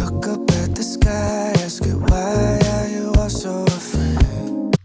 Look up at the sky, ask it why are you all so afraid?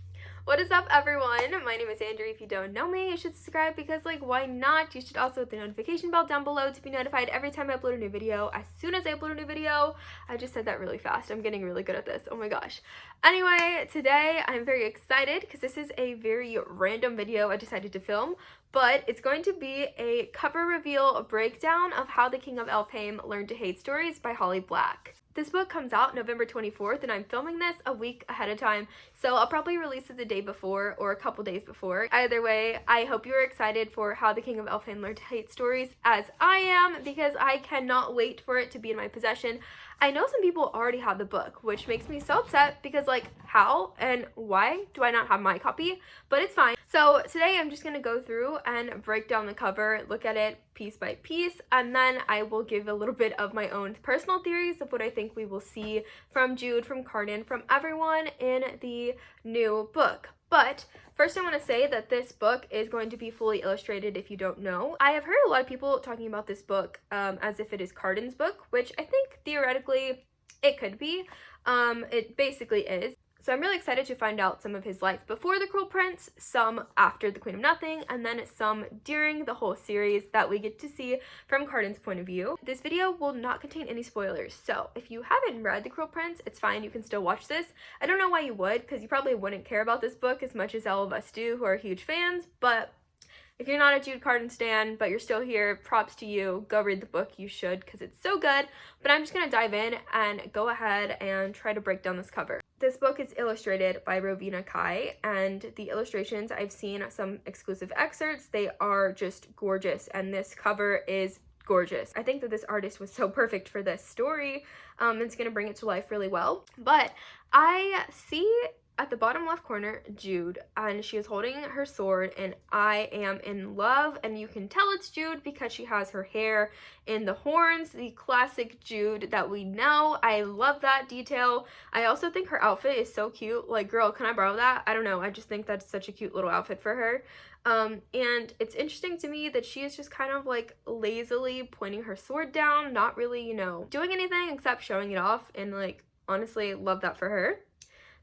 What is up, everyone? My name is Andrew. If you don't know me, you should subscribe because, like, why not? You should also hit the notification bell down below to be notified every time I upload a new video. As soon as I upload a new video, I just said that really fast. I'm getting really good at this. Oh my gosh. Anyway, today I'm very excited because this is a very random video I decided to film, but it's going to be a cover reveal, a breakdown of How the King of Elfhame Learned to Hate Stories by Holly Black. This book comes out November 24th, and I'm filming this a week ahead of time, so I'll probably release it the day before or a couple days before. Either way, I hope you're excited for How the King of Elfhame Learned to Hate Stories, as I am, because I cannot wait for it to be in my possession. I know some people already have the book, which makes me so upset because, like, how and why do I not have my copy? But it's fine. So today I'm just going to go through and break down the cover, look at it piece by piece, and then I will give a little bit of my own personal theories of what I think we will see from Jude, from Cardan, from everyone in the new book. But first I want to say that this book is going to be fully illustrated if you don't know. I have heard a lot of people talking about this book as if it is Cardan's book, which I think theoretically it could be. It basically is. So I'm really excited to find out some of his life before the Cruel Prince, some after the Queen of Nothing, and then some during the whole series that we get to see from Cardan's point of view. This video will not contain any spoilers, so if you haven't read the Cruel Prince, it's fine, you can still watch this. I don't know why you would, because you probably wouldn't care about this book as much as all of us do who are huge fans, but if you're not a Jude Cardan stan, but you're still here, props to you. Go read the book, you should, because it's so good. But I'm just going to dive in and go ahead and try to break down this cover. This book is illustrated by Rowena Kai, and the illustrations, I've seen some exclusive excerpts. They are just gorgeous, and this cover is gorgeous. I think that this artist was so perfect for this story. It's going to bring it to life really well. But I see at the bottom left corner, Jude, and she is holding her sword, and I am in love, and you can tell it's Jude because she has her hair in the horns, the classic Jude that we know. I love that detail. I also think her outfit is so cute. Like, girl, can I borrow that? I don't know. I just think that's such a cute little outfit for her. And it's interesting to me that she is just kind of like lazily pointing her sword down, not really, you know, doing anything except showing it off, and like, honestly, love that for her.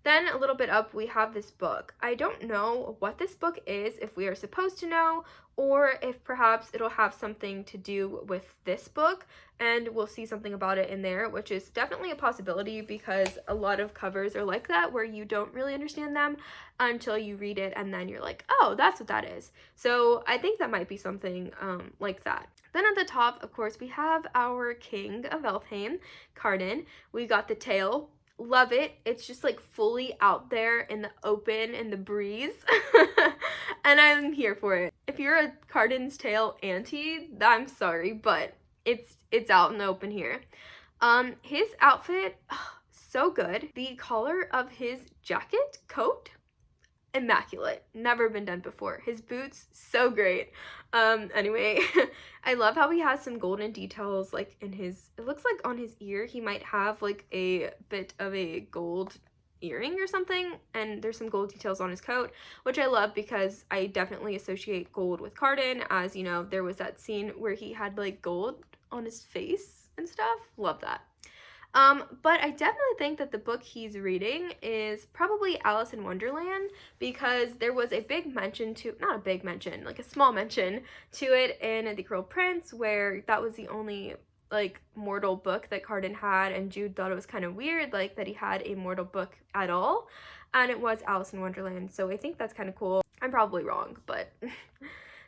Then a little bit up, we have this book. I don't know what this book is, if we are supposed to know, or if perhaps it'll have something to do with this book, and we'll see something about it in there, which is definitely a possibility because a lot of covers are like that, where you don't really understand them until you read it, and then you're like, oh, that's what that is. So I think that might be something like that. Then at the top, of course, we have our King of Elfhame, Cardan. We got the tail. Love it. It's just like fully out there in the open, in the breeze. And I'm here for it. If you're a Cardan's Tale auntie, I'm sorry, but it's out in the open here. His outfit, so good. The collar of his jacket, coat, immaculate. Never been done before. His boots, so great. Anyway, I love how he has some golden details like in his, it looks like on his ear he might have like a bit of a gold earring or something, and there's some gold details on his coat, which I love because I definitely associate gold with Cardan, as you know, there was that scene where he had like gold on his face and stuff. Love that. But I definitely think that the book he's reading is probably Alice in Wonderland, because there was a big mention to, not a big mention, like a small mention to it in The Cruel Prince, where that was the only like mortal book that Cardan had, and Jude thought it was kind of weird, like that he had a mortal book at all, and it was Alice in Wonderland, so I think that's kind of cool. I'm probably wrong, but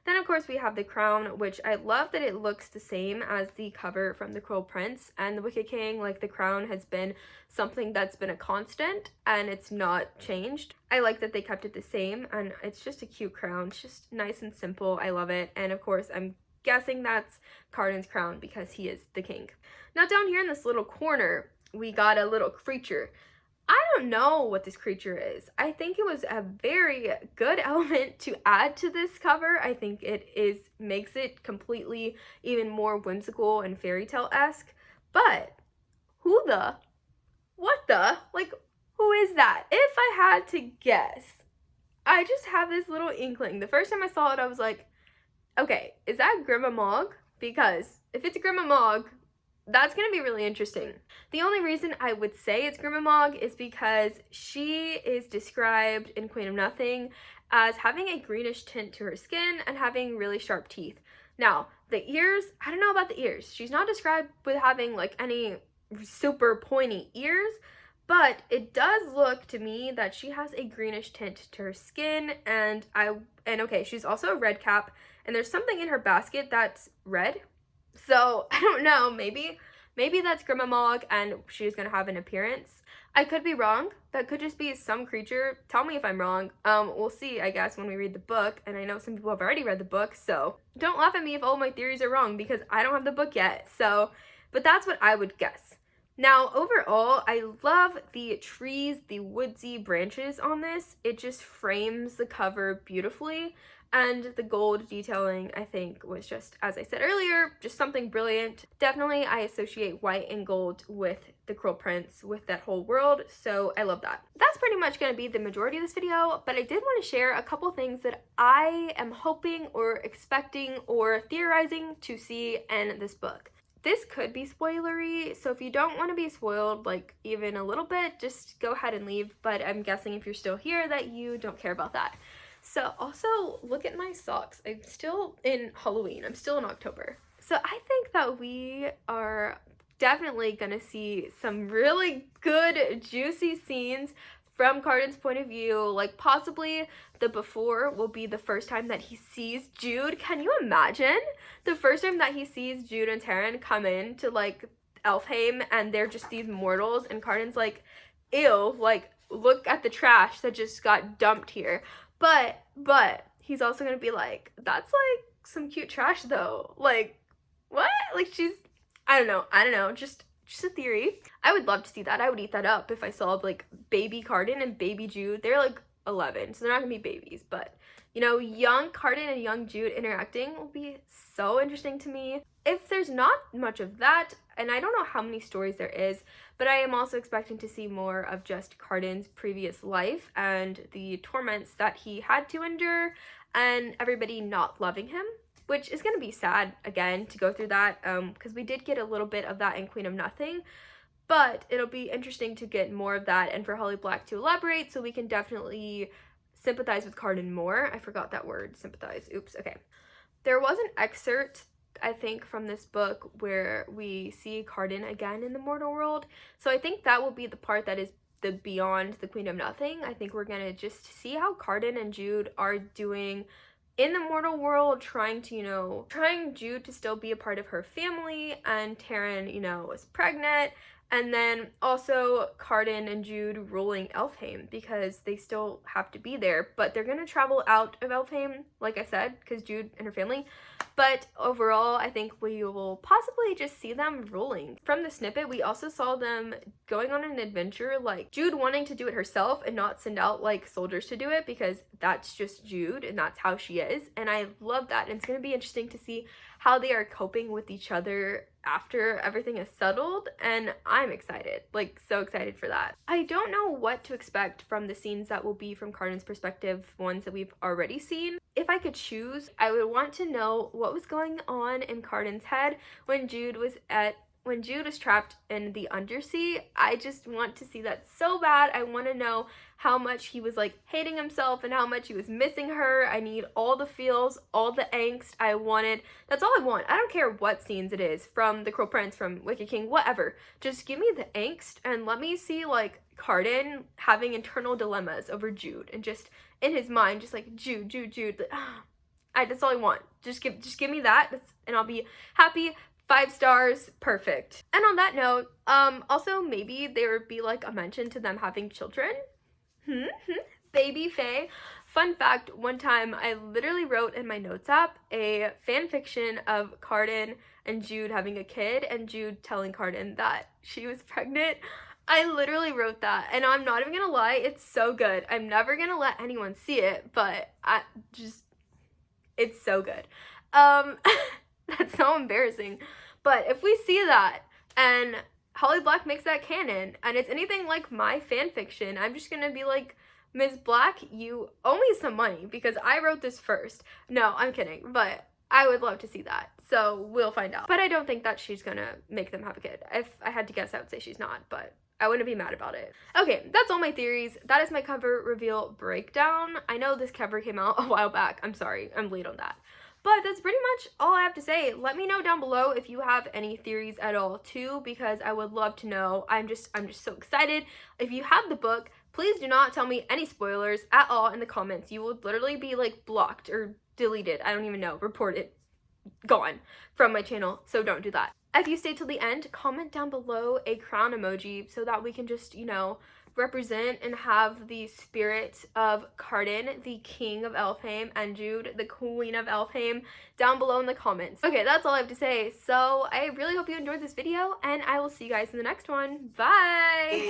then, of course, we have the crown, which I love that it looks the same as the cover from The Cruel Prince and The Wicked King. Like, the crown has been something that's been a constant, and it's not changed. I like that they kept it the same, and it's just a cute crown. It's just nice and simple. I love it. And, of course, I'm guessing that's Cardan's crown because he is the king. Now, down here in this little corner, we got a little creature. I don't know what this creature is. I think it was a very good element to add to this cover. I think it makes it completely even more whimsical and fairy tale-esque. But like, who is that? If I had to guess, I just have this little inkling. The first time I saw it, I was like, okay, is that Grandma Mog? Because if it's Grandma Mog, that's gonna be really interesting. The only reason I would say it's Grimamog is because she is described in Queen of Nothing as having a greenish tint to her skin and having really sharp teeth. Now, the ears, I don't know about the ears. She's not described with having like any super pointy ears, but it does look to me that she has a greenish tint to her skin, and okay, she's also a red cap, and there's something in her basket that's red. So, I don't know, maybe that's Grimamog and she's gonna have an appearance. I could be wrong. That could just be some creature. Tell me if I'm wrong. We'll see, I guess, when we read the book, and I know some people have already read the book, so don't laugh at me if all my theories are wrong because I don't have the book yet. So, but that's what I would guess. Now, overall, I love the trees, the woodsy branches on this. It just frames the cover beautifully. And the gold detailing, I think, was just, as I said earlier, just something brilliant. Definitely, I associate white and gold with the Cruel Prince, with that whole world, so I love that. That's pretty much going to be the majority of this video, but I did want to share a couple things that I am hoping or expecting or theorizing to see in this book. This could be spoilery, so if you don't want to be spoiled, like, even a little bit, just go ahead and leave, but I'm guessing if you're still here that you don't care about that. So also, look at my socks. I'm still in Halloween. I'm still in October. So I think that we are definitely gonna see some really good, juicy scenes from Cardan's point of view. Like, possibly the before will be the first time that he sees Jude. Can you imagine? The first time that he sees Jude and Taryn come in to, like, Elfhame, and they're just these mortals, and Cardan's like, ew, like, look at the trash that just got dumped here. But he's also gonna be like, that's like some cute trash though. Like, what? Like, she's, I don't know, just a theory. I would love to see that. I would eat that up if I saw like baby Cardan and baby Jude. They're like 11, so they're not gonna be babies, but you know, young Cardan and young Jude interacting will be so interesting to me. If there's not much of that, and I don't know how many stories there is, but I am also expecting to see more of just Cardan's previous life and the torments that he had to endure and everybody not loving him, which is going to be sad, again, to go through that, because we did get a little bit of that in Queen of Nothing, but it'll be interesting to get more of that and for Holly Black to elaborate, so we can definitely sympathize with Cardan more. I forgot that word, sympathize. Oops, okay. There was an excerpt, I think, from this book where we see Cardan again in the mortal world. So I think that will be the part that is the beyond the Queen of Nothing. I think we're gonna just see how Cardan and Jude are doing in the mortal world, trying Jude to still be a part of her family, and Taryn, is pregnant. And then also Cardan and Jude ruling Elfhame, because they still have to be there, but they're gonna travel out of Elfhame, like I said, because Jude and her family. But overall, I think we will possibly just see them ruling. From the snippet, we also saw them going on an adventure, like Jude wanting to do it herself and not send out like soldiers to do it, because that's just Jude and that's how she is. And I love that. And it's gonna be interesting to see how they are coping with each other after everything is settled, and I'm excited, like so excited for that. I don't know what to expect from the scenes that will be from Cardan's perspective, ones that we've already seen. If I could choose, I would want to know what was going on in Cardan's head when Jude was trapped in the undersea. I just want to see that so bad. I want to know how much he was like hating himself and how much he was missing her. I need all the feels, all the angst. That's all I want. I don't care what scenes it is, from The Cruel Prince, from Wicked King, whatever. Just give me the angst and let me see like Cardan having internal dilemmas over Jude, and just in his mind, just like Jude. That's all I want. Just give me that, and I'll be happy. 5 stars, perfect. And on that note, also maybe there would be like a mention to them having children. Baby Faye. Fun fact, one time I literally wrote in my notes app a fan fiction of Cardan and Jude having a kid, and Jude telling Cardan that she was pregnant. I literally wrote that, and I'm not even gonna lie, it's so good. I'm never gonna let anyone see it, but it's so good. That's so embarrassing. But if we see that and Holly Black makes that canon and it's anything like my fan fiction, I'm just gonna be like, Ms. Black, you owe me some money because I wrote this first. No, I'm kidding. But I would love to see that. So we'll find out. But I don't think that she's gonna make them have a kid. If I had to guess, I would say she's not, but I wouldn't be mad about it. Okay, that's all my theories. That is my cover reveal breakdown. I know this cover came out a while back. I'm sorry, I'm late on that. But that's pretty much all I have to say. Let me know down below if you have any theories at all too, because I would love to know. I'm just so excited. If you have the book, please do not tell me any spoilers at all in the comments. You will literally be like blocked or deleted. I don't even know, reported, gone from my channel. So don't do that. If you stay till the end, comment down below a crown emoji so that we can just, you know, represent and have the spirit of Cardan, the King of Elfhame, and Jude, the Queen of Elfhame, down below in the comments. Okay, that's all I have to say. So I really hope you enjoyed this video, and I will see you guys in the next one. Bye!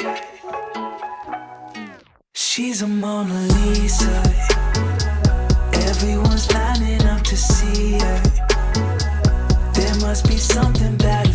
She's a Mona Lisa. Everyone's lining up to see her. There must be something bad